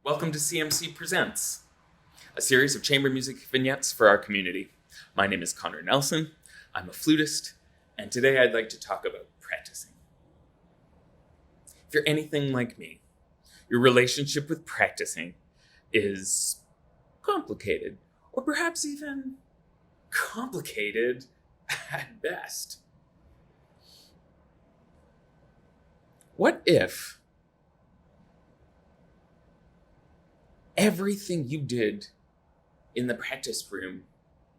Welcome to CMC Presents, a series of chamber music vignettes for our community. My name is Conor Nelson, I'm a flutist, and today I'd like to talk about practicing. If you're anything like me, your relationship with practicing is complicated, or perhaps even complicated at best. What if everything you did in the practice room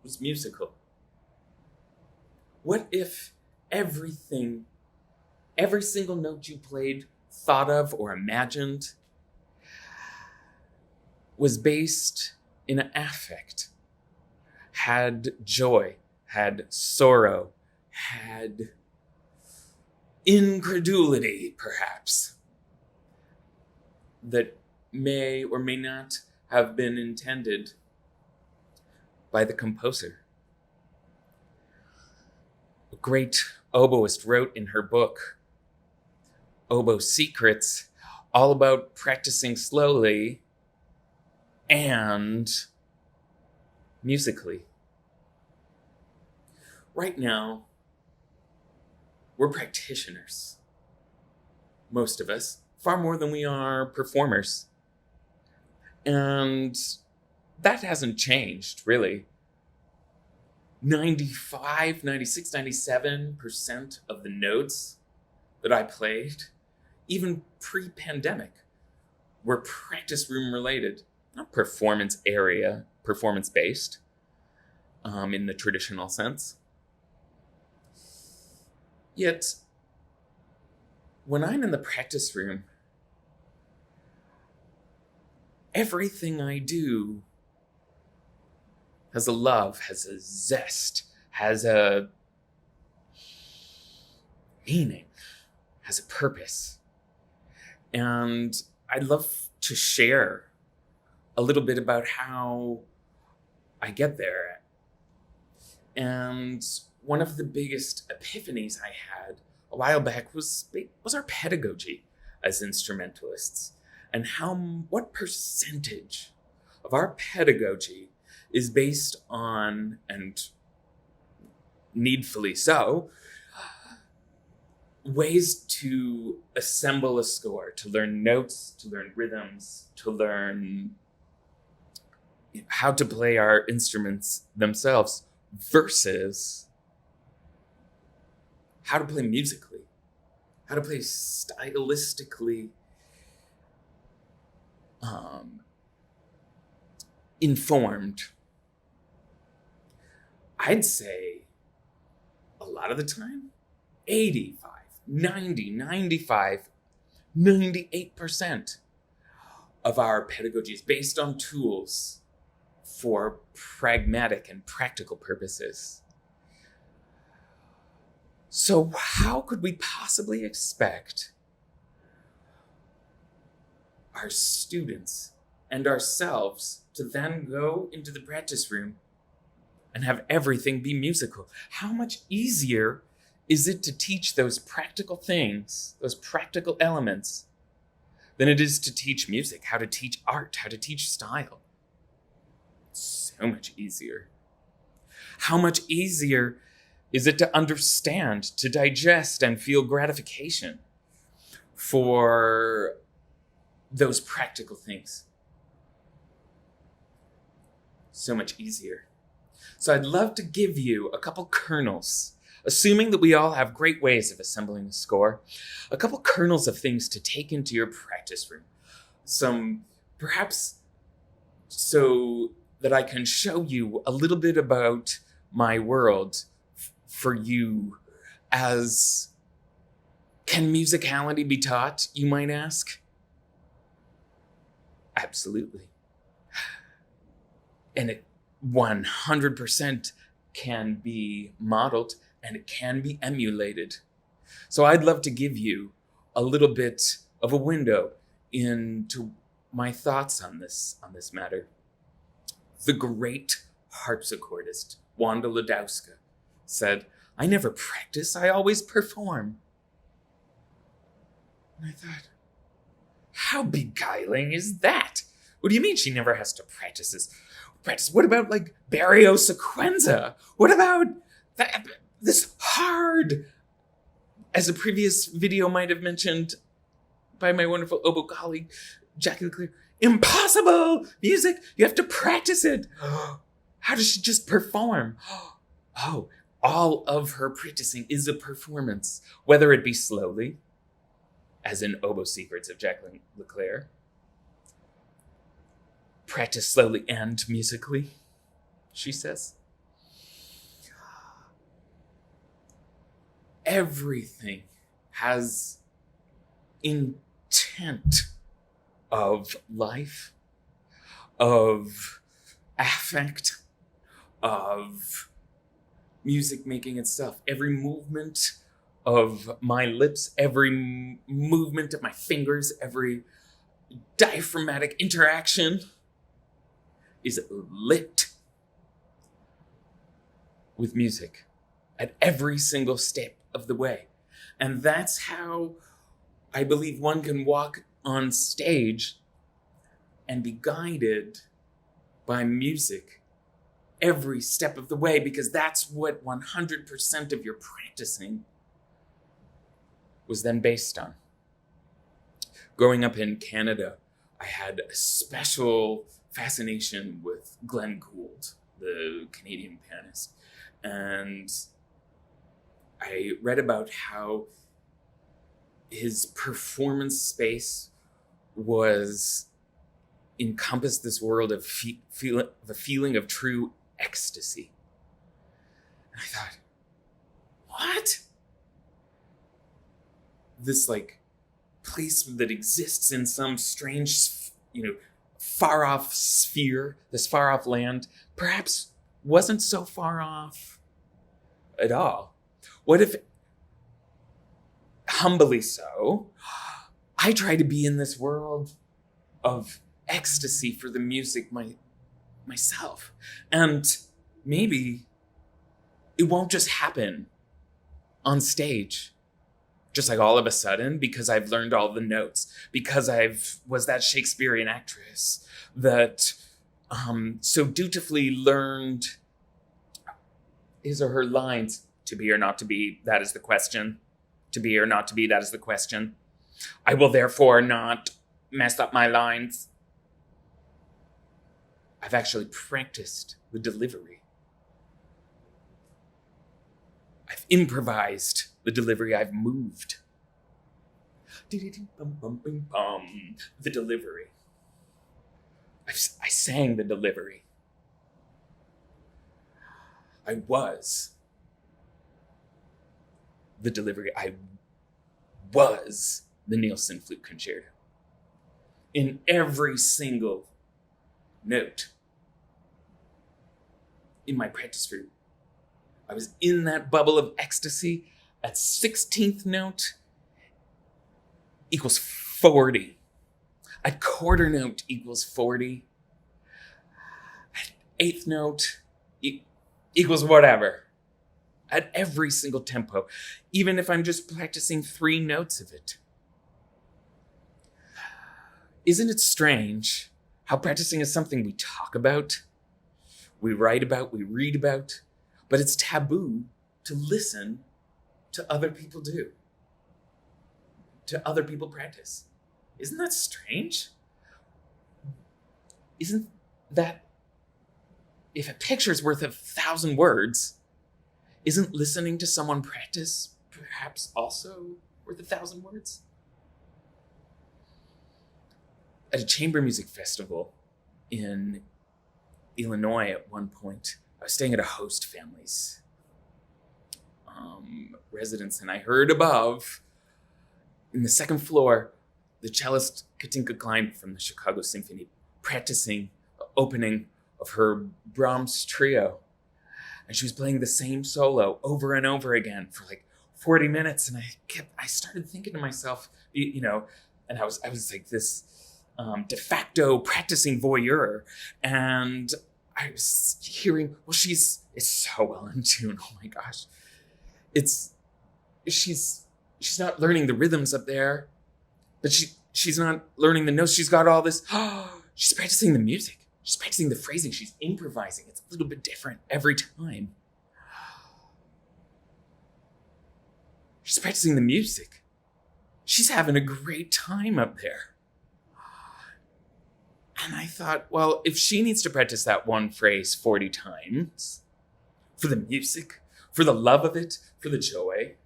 was musical? What if every single note you played, thought of, or imagined was based in an affect, had joy, had sorrow, had incredulity, perhaps, that may or may not have been intended by the composer? A great oboist wrote in her book, Oboe Secrets, all about practicing slowly and musically. Right now, we're practitioners. Most of us, far more than we are performers. And that hasn't changed, really. 95, 96, 97% of the notes that I played, even pre-pandemic, were practice room related, not performance-based, in the traditional sense. Yet, when I'm in the practice room, everything I do has a love, has a zest, has a meaning, has a purpose. And I'd love to share a little bit about how I get there. And one of the biggest epiphanies I had a while back was our pedagogy as instrumentalists, and what percentage of our pedagogy is based on, and needfully so, ways to assemble a score, to learn notes, to learn rhythms, to learn how to play our instruments themselves, versus how to play musically, how to play stylistically informed. I'd say a lot of the time, 85, 90, 95, 98% of our pedagogy is based on tools for pragmatic and practical purposes. So how could we possibly expect our students and ourselves to then go into the practice room and have everything be musical? How much easier is it to teach those practical things, those practical elements, than it is to teach music, how to teach art, how to teach style? So much easier. How much easier is it to understand, to digest, and feel gratification for those practical things? So much easier. So I'd love to give you a couple kernels, assuming that we all have great ways of assembling a score, a couple kernels of things to take into your practice room. Some, perhaps, so that I can show you a little bit about my world for you. As, can musicality be taught, you might ask? Absolutely. And it 100% can be modeled, and it can be emulated. So I'd love to give you a little bit of a window into my thoughts on this matter. The great harpsichordist Wanda Ladowska said, "I never practice, I always perform." And I thought, how beguiling is that? What do you mean she never has to practice this? Practice? What about like bariosequenza? What about this hard, as a previous video might have mentioned by my wonderful oboe colleague, Jackie Leclerc, impossible music. You have to practice it. How does she just perform? Oh, all of her practicing is a performance, whether it be slowly, as in Oboe Secrets of Jacqueline Leclerc, practice slowly and musically, she says. Everything has intent of life, of affect, of music making itself. Every movement of my lips, every movement of my fingers, every diaphragmatic interaction is lit with music at every single step of the way. And that's how I believe one can walk on stage and be guided by music every step of the way, because that's what 100% of your practicing was then based on. Growing up in Canada, I had a special fascination with Glenn Gould, the Canadian pianist. And I read about how his performance space was encompassed this world of a feeling of true ecstasy. And I thought, what? This like place that exists in some strange, far off sphere, this far off land, perhaps wasn't so far off at all. What if, humbly so, I try to be in this world of ecstasy for the music myself? And maybe it won't just happen on stage, just like all of a sudden, because I've learned all the notes, because was that Shakespearean actress that so dutifully learned his or her lines. To be or not to be, that is the question. To be or not to be, that is the question. I will therefore not mess up my lines. I've actually practiced the delivery. I've improvised the delivery. I've moved. The delivery. I sang the delivery. I was the delivery. I was the Nielsen Flute Concerto. In every single note in my practice room, I was in that bubble of ecstasy. At 16th note equals 40. At quarter note equals 40. At 8th note equals whatever. At every single tempo, even if I'm just practicing 3 notes of it. Isn't it strange how practicing is something we talk about, we write about, we read about, but it's taboo to listen to other people do, to other people practice? Isn't that strange? Isn't that, if a picture's worth 1,000 words, isn't listening to someone practice perhaps also worth 1,000 words? At a chamber music festival in Illinois at one point, I was staying at a host family's residence, and I heard above, in the second floor, the cellist Katinka Klein from the Chicago Symphony practicing the opening of her Brahms trio. And she was playing the same solo over and over again for like 40 minutes. And I started thinking to myself, and I was like this de facto practicing voyeur. And I was hearing, well, it's so well in tune. Oh my gosh. She's not learning the rhythms up there, but she's not learning the notes. She's got all this She's practicing the music. She's practicing the phrasing. She's improvising. It's a little bit different every time. She's practicing the music. She's having a great time up there. And I thought, well, if she needs to practice that one phrase 40 times for the music, for the love of it, for the joy,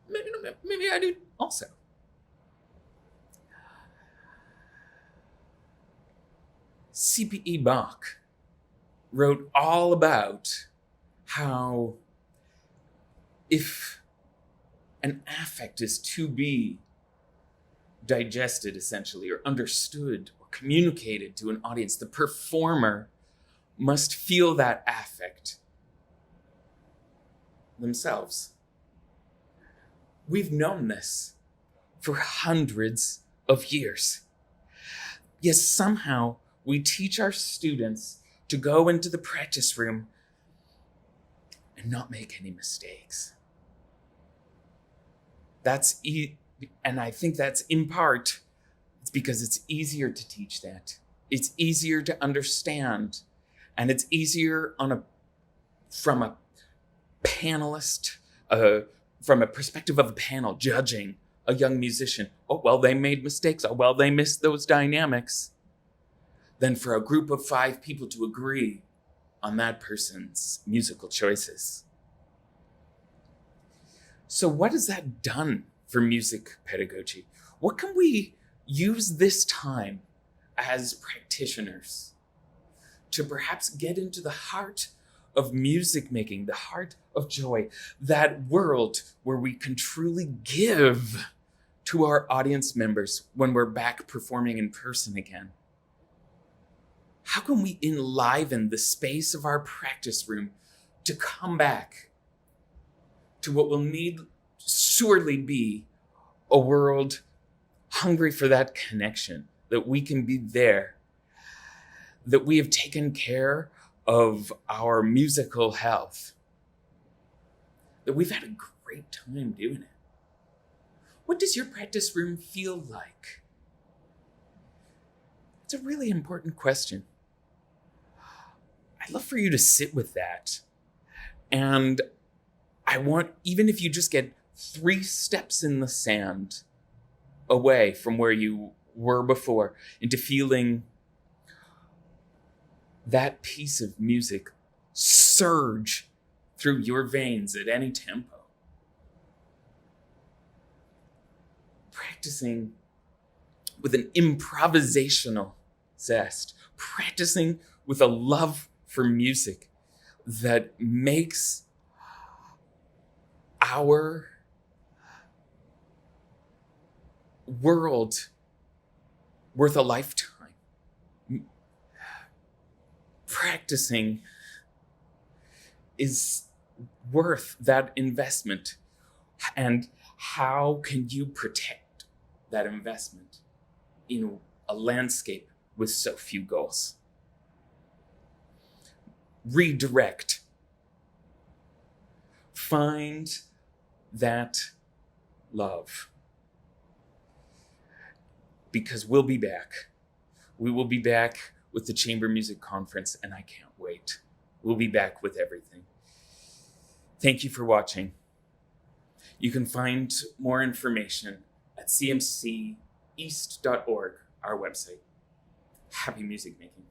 maybe I do also. C.P.E. Bach wrote all about how if an affect is to be digested, essentially, or understood, or communicated to an audience, the performer must feel that affect themselves. We've known this for hundreds of years. Yet somehow we teach our students to go into the practice room and not make any mistakes. And I think that's in part, it's because it's easier to teach that. It's easier to understand. And it's easier from a panelist, from a perspective of a panel judging a young musician. Oh, well, they made mistakes. Oh, well, they missed those dynamics. Than for a group of 5 people to agree on that person's musical choices. So what has that done for music pedagogy? What can we use this time as practitioners to perhaps get into the heart of music making, the heart of joy, that world where we can truly give to our audience members when we're back performing in person again? How can we enliven the space of our practice room to come back to what will need surely be a world hungry for that connection, that we can be there, that we have taken care of our musical health, that we've had a great time doing it? What does your practice room feel like? It's a really important question. I'd love for you to sit with that. And I want, even if you just get 3 steps in the sand away from where you were before, into feeling that piece of music surge through your veins at any tempo. Practicing with an improvisational zest, practicing with a love for music that makes our world worth a lifetime. Practicing is worth that investment. And how can you protect that investment in a landscape with so few goals? Redirect. Find that love. Because we'll be back. We will be back with the Chamber Music Conference, and I can't wait. We'll be back with everything. Thank you for watching. You can find more information at cmceast.org, our website. Happy music making.